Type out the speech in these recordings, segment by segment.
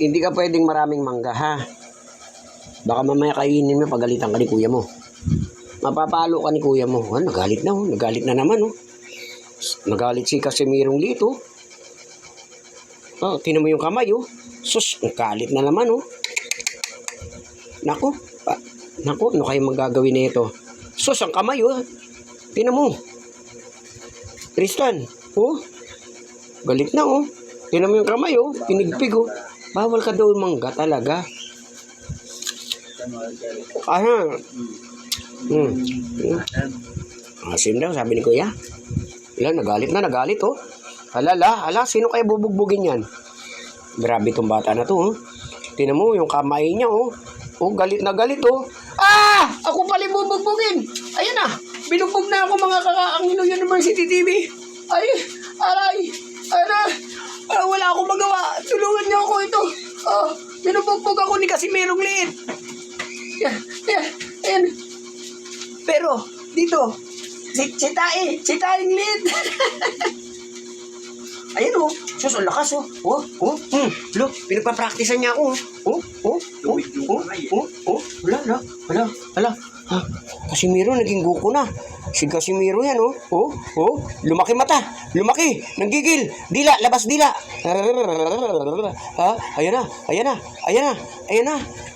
Hindi ka pwedeng maraming mangga, ha? Baka mamaya kainin mo, pagalitan ka ni kuya mo. Mapapalo ka ni kuya mo. Oh, nagalit na, oh. Nagalit na naman, oh. Nagalit si Casimirong Lito. Oh, tinan mo yung kamay, oh. Sus, nagalit na naman, oh. Naku, naku, ano kayo magagawin na ito? Sus, ang kamay, oh. Tinan mo. Tristan, oh. Galit na, oh. Tinan mo yung kamay, oh. Pinigpig, oh. Bawal ka daw mangga talaga. Ano? Asim daw, sabi ni kuya. Ilan, nagalit, oh. Hala, sino kaya bubugbugin yan? Grabe tong bata na to, oh. Tinan mo yung kamay niya, oh. Oh, galit na galit, oh. Ah! Ako pala bubugbugin. Ayan na. Binugbog na ako mga Angelo University TV. Ay, aray. Wala akong magawa. Tulungan niyo ako ito. Binubugbog ako ni Casimirong Liit. Ayan. Pero, dito, si Taing Liit. Ayan, oh. Sus, ang lakas, oh. Look, pinagpa-practicean niya ako, Hala. Casimiro, naging Goku na. Si Casimiro yan, oh. Lumaki mata. Lumaki. Nanggigil. Dila, labas dila.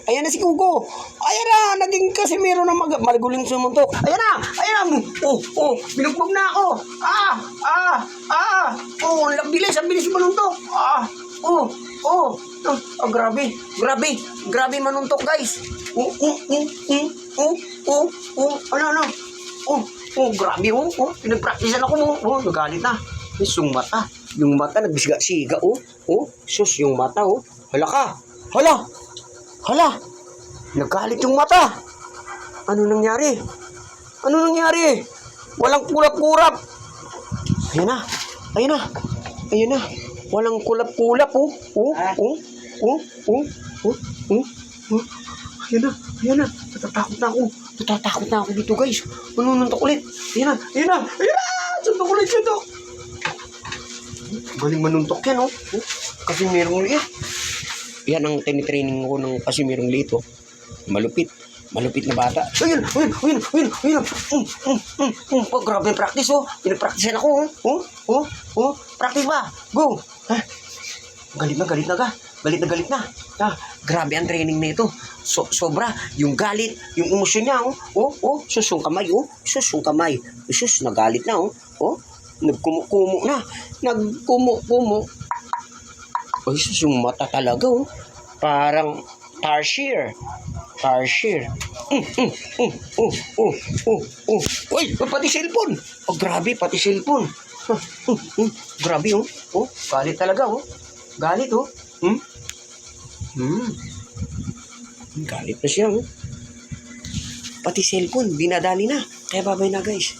Ayan na si Kugo. Ayan na, naging Casimiro na magaling sumuntok. Ayan na. Binugbog na ako. Ang bilis manuntok. Grabe manuntok, guys. Grabe, pinagpraktisan ako mo. Nagalit na. Yung mata, nagbisiga-siga, Sus, yung mata, Hala, nagalit yung mata. Ano nangyari? Walang kulap-kulap. Ayan na. Walang kulap-kulap, Ayan na. Natatakot na ako dito, guys. Manununtok ulit. Ayan na. Suntok ulit. Galing manuntok yan, Casimirong Liit. Yan ang tinitraining ko ng Casimirong Liit, Malupit na bata. Ayun. Grabe yung practice, Pinag-practicean ako, Practice ba? Go. Galit na. Grabe ang training na ito. Sobra. Yung galit, yung emosyon niya, Sus, yung kamay, Sus, nagalit na, Nagkumo na. Ay, sus, yung mata talaga, Parang tarsier. Uy, pati cellphone. Grabe, pati cellphone. Grabe, galit talaga, Galit, Galit na siya, Pati cellphone, dinadali na. Kaya babay na, guys.